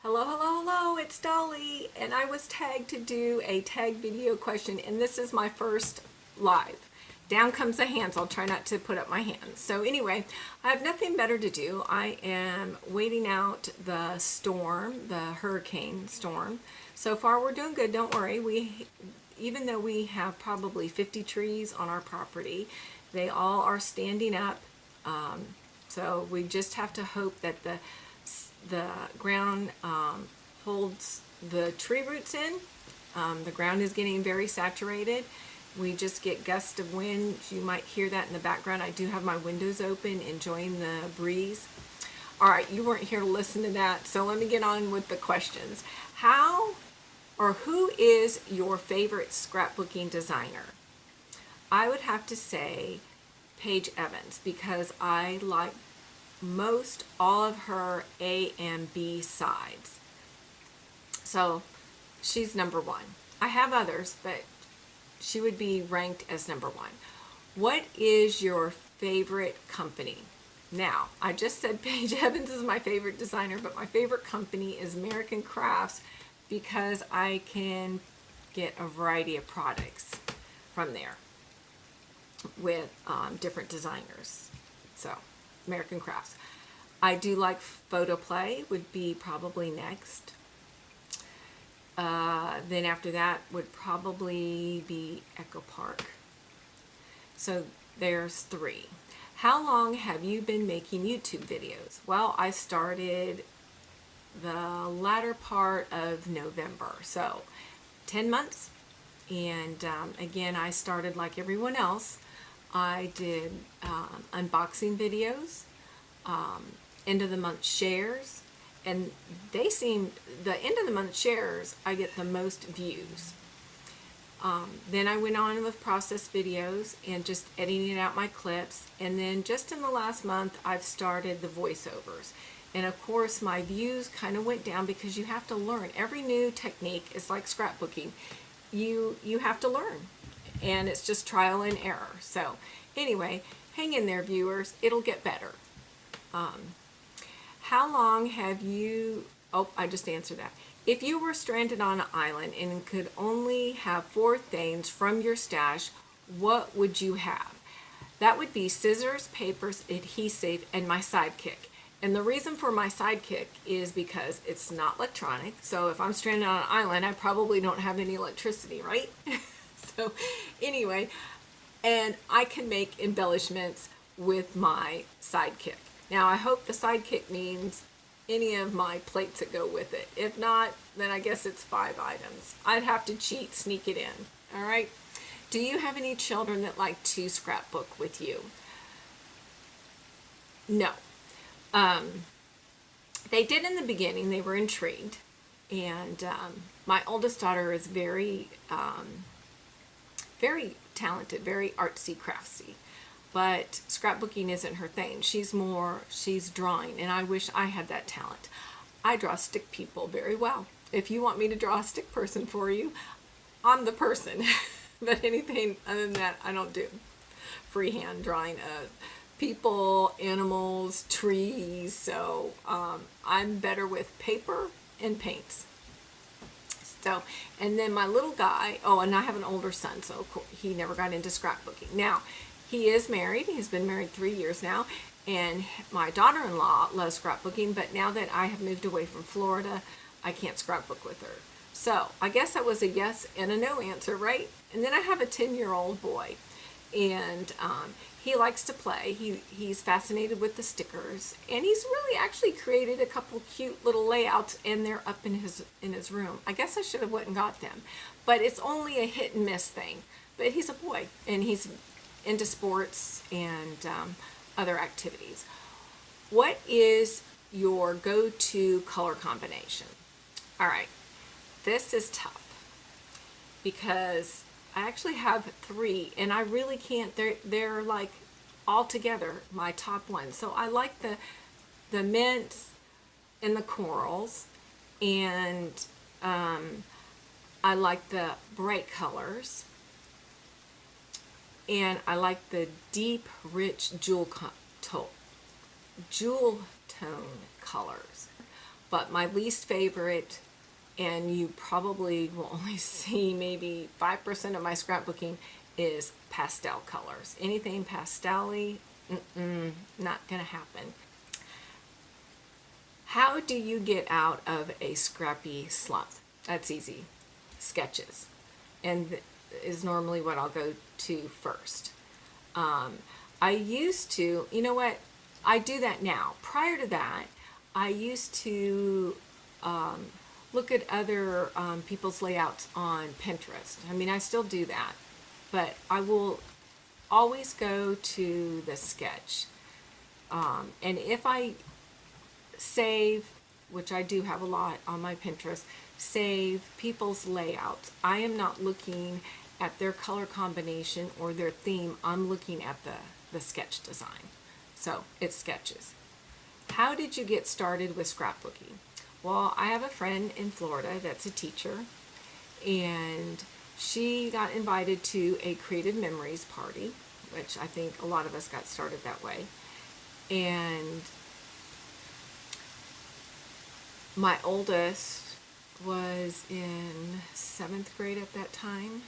Hello, hello, hello, it's Dolly, and I was tagged to do a tag video question, and this is my first live. Down comes the hands. I'll try not to put up my hands. So anyway, I have nothing better to do. I am waiting out the storm, the hurricane storm. So far we're doing good, don't worry. Even though we have probably 50 trees on our property, they all are standing up. So we just have to hope that the ground holds the tree roots in. The ground is getting very saturated. We just get gusts of wind. You might hear that in the background. I do have my windows open, enjoying the breeze. All right, you weren't here to listen to that, so let me get on with the questions. How or who is your favorite scrapbooking designer? I would have to say Paige Evans, because I like most all of her A and B sides. So she's number one. I have others, but she would be ranked as number one. What is your favorite company? Now, I just said Paige Evans is my favorite designer, but my favorite company is American Crafts because I can get a variety of products from there with different designers. So American Crafts. I do like Photoplay, would be probably next. Then after that would probably be Echo Park. So there's three. How long have you been making YouTube videos? Well, I started the latter part of November, so 10 months. And again, I started like everyone else. I did unboxing videos, end of the month shares, and they seem, the end of the month shares, I get the most views. Then I went on with process videos and just editing out my clips. And then just in the last month, I've started the voiceovers. And of course, my views kind of went down because you have to learn. Every new technique is like scrapbooking. You have to learn. And it's just trial and error. So anyway, hang in there, viewers. It'll get better. How long have you, oh, I just answered that. If you were stranded on an island and could only have 4 things from your stash, what would you have? That would be scissors, papers, adhesive, and my sidekick. And the reason for my sidekick is because it's not electronic. So if I'm stranded on an island, I probably don't have any electricity, right? So anyway, and I can make embellishments with my sidekick. Now I hope the sidekick means any of my plates that go with it. If not, then I guess it's 5 items. I'd have to cheat, sneak it in. All right. Do you have any children that like to scrapbook with you? No. They did in the beginning. They were intrigued. And my oldest daughter is very talented, very artsy, craftsy. But scrapbooking isn't her thing. She's drawing, and I wish I had that talent. I draw stick people very well. If you want me to draw a stick person for you, I'm the person. But anything other than that, I don't do. Freehand drawing of people, animals, trees. So I'm better with paper and paints. So, and then my little guy, oh, and I have an older son, so of course, he never got into scrapbooking. Now, he is married. He's been married 3 years now, and my daughter-in-law loves scrapbooking, but now that I have moved away from Florida, I can't scrapbook with her. So I guess that was a yes and a no answer, right? And then I have a 10-year-old boy, and he likes to play. He's fascinated with the stickers, and he's really actually created a couple cute little layouts, and they're up in his room. I guess I should have went and got them, but it's only a hit and miss thing. But he's a boy, and he's into sports and other activities. What is your go-to color combination? All right, this is tough because I actually have 3, and I really can't. They're like all together my top one. So I like the mints and the corals, and I like the bright colors. And I like the deep, rich jewel tone colors. But my least favorite, and you probably will only see maybe 5% of my scrapbooking, is pastel colors. Anything pastel-y, not gonna happen. How do you get out of a scrappy slump? That's easy. Sketches. And is normally what I'll go to first. I used to, you know what? I do that now. Prior to that, I used to look at other people's layouts on Pinterest. I mean, I still do that, but I will always go to the sketch. And if I save, which I do have a lot on my Pinterest, save people's layouts, I am not looking at their color combination or their theme. I'm looking at the sketch design. So it's sketches. How did you get started with scrapbooking? Well, I have a friend in Florida that's a teacher, and she got invited to a Creative Memories party, which I think a lot of us got started that way. And my oldest was in 7th grade at that time,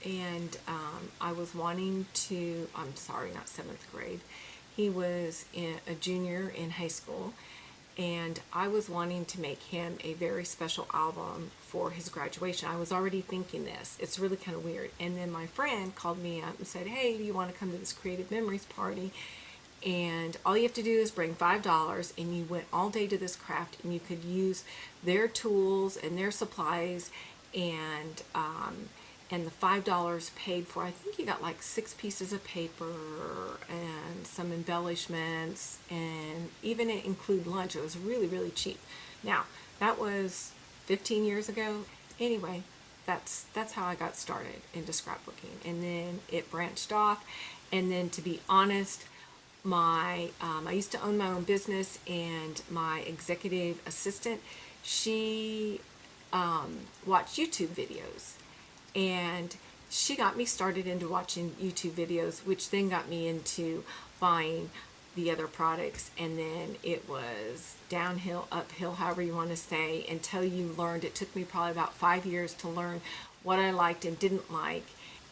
and I was wanting to, I'm sorry, not 7th grade. He was a junior in high school, and I was wanting to make him a very special album for his graduation. I was already thinking this. It's really kind of weird. And then my friend called me up and said, hey, do you want to come to this Creative Memories party? And all you have to do is bring $5, and you went all day to this craft, and you could use their tools and their supplies, and the $5 paid for, I think you got like 6 pieces of paper and some embellishments, and even it include lunch. It was really, really cheap. Now, that was 15 years ago. Anyway, that's how I got started into scrapbooking. And then it branched off. And then, to be honest, I used to own my own business, and my executive assistant, she watched YouTube videos. And she got me started into watching YouTube videos, which then got me into buying the other products. And then it was downhill, uphill, however you want to say, until you learned. It took me probably about 5 years to learn what I liked and didn't like.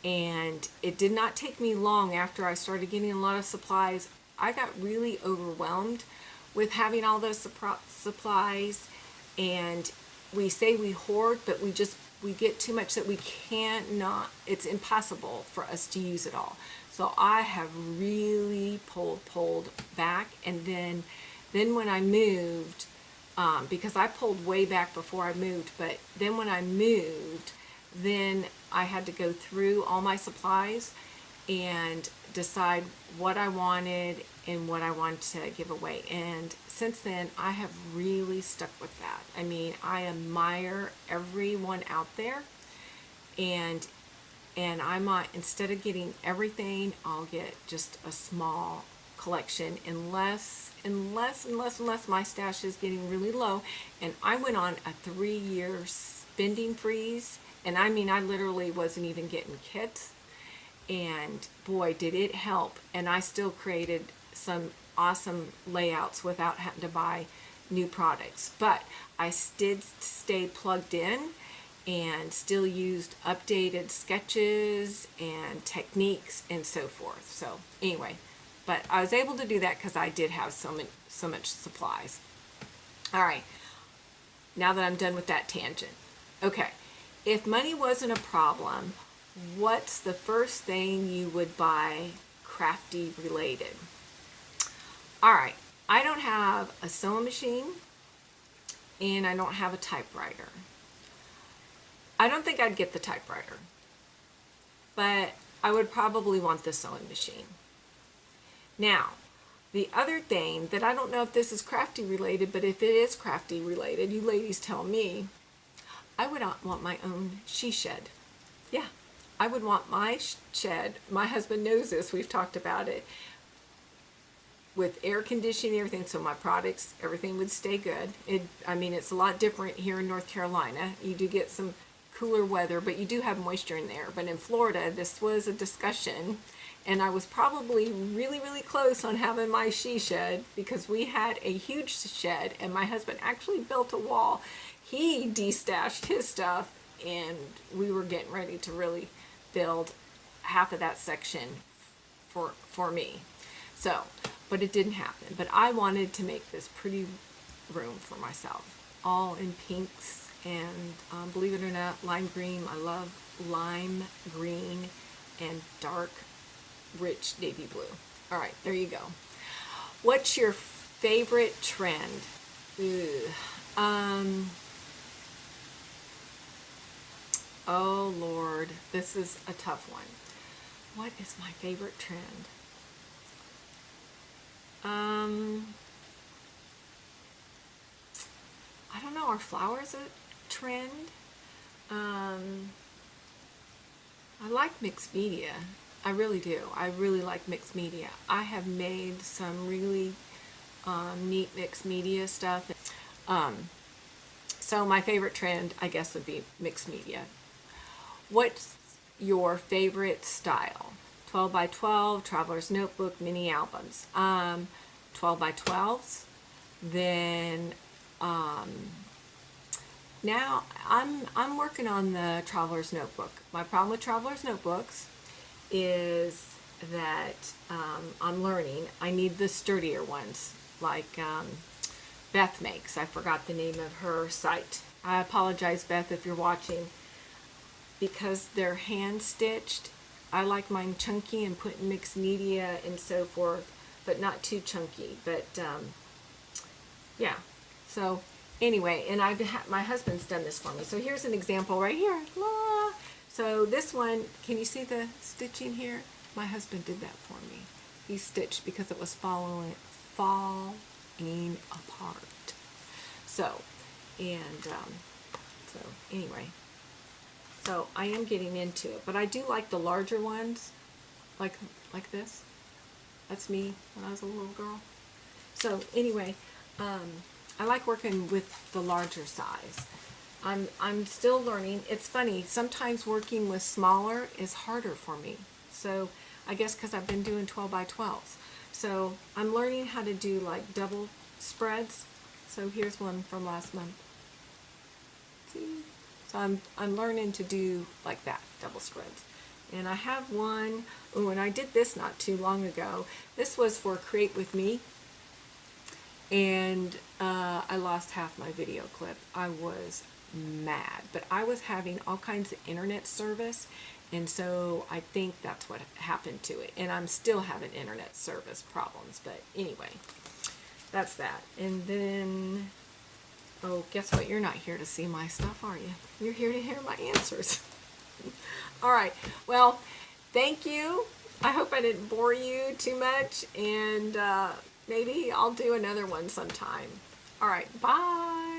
And it did not take me long after I started getting a lot of supplies. I got really overwhelmed with having all those supplies. And we say we hoard, but we get too much that we can't not, it's impossible for us to use it all. So I have really pulled back. And then when I moved, because I pulled way back before I moved, but then when I moved, then I had to go through all my supplies and decide what I wanted and what I wanted to give away. And since then, I have really stuck with that. I mean, I admire everyone out there, and I might, instead of getting everything, I'll get just a small collection, unless my stash is getting really low. And I went on a 3-year spending freeze, and I mean, I literally wasn't even getting kits. And boy, did it help. And I still created some awesome layouts without having to buy new products. But I did stay plugged in and still used updated sketches and techniques and so forth. So anyway, but I was able to do that because I did have so much supplies. All right, now that I'm done with that tangent. Okay, if money wasn't a problem, what's the first thing you would buy crafty related? All right, I don't have a sewing machine, and I don't have a typewriter. I don't think I'd get the typewriter, but I would probably want the sewing machine. Now, the other thing that I don't know if this is crafty related, but if it is crafty related, you ladies tell me, I would want my own she shed. Yeah, I would want my shed. My husband knows this. We've talked about it. With air conditioning and everything, so my products, everything would stay good. I mean, it's a lot different here in North Carolina. You do get some cooler weather, but you do have moisture in there. But in Florida, this was a discussion, And I was probably really, really close on having my she shed because we had a huge shed and my husband actually built a wall. He destashed his stuff and we were getting ready to really build half of that section for me. So, but it didn't happen. But I wanted to make this pretty room for myself, all in pinks and believe it or not, lime green. I love lime green and dark rich navy blue. All right, there you go. What's your favorite trend? Oh Lord, this is a tough one. What is my favorite trend? I don't know. Are flowers a trend? I like mixed media. I really do. I really like mixed media. I have made some really neat mixed media stuff. So my favorite trend, I guess, would be mixed media. What's your favorite style? 12 by 12, Traveler's Notebook, mini albums. 12 by 12s. Then now I'm working on the Traveler's Notebook. My problem with Traveler's Notebooks is that I'm learning. I need the sturdier ones, like Beth makes. I forgot the name of her site. I apologize, Beth, if you're watching. Because they're hand stitched, I like mine chunky and put in mixed media and so forth, but not too chunky. But yeah. So anyway, and my husband's done this for me. So here's an example right here. La! So this one, can you see the stitching here? My husband did that for me. He stitched because it was falling apart. So, and so anyway, so I am getting into it, but I do like the larger ones, like this. That's me when I was a little girl. So anyway, I like working with the larger size. I'm still learning. It's funny, sometimes working with smaller is harder for me. So I guess because I've been doing 12 by 12s. So I'm learning how to do like double spreads. So here's one from last month. See? So I'm learning to do like that, double spreads. And I have one, oh, and I did this not too long ago. This was for Create With Me. And I lost half my video clip. I was mad, but I was having all kinds of internet service, and so I think that's what happened to it. And I'm still having internet service problems, but anyway, that's that. And then, oh, guess what? You're not here to see my stuff, are you? You're here to hear my answers. All right, well, thank you. I hope I didn't bore you too much, and maybe I'll do another one sometime. All right, bye.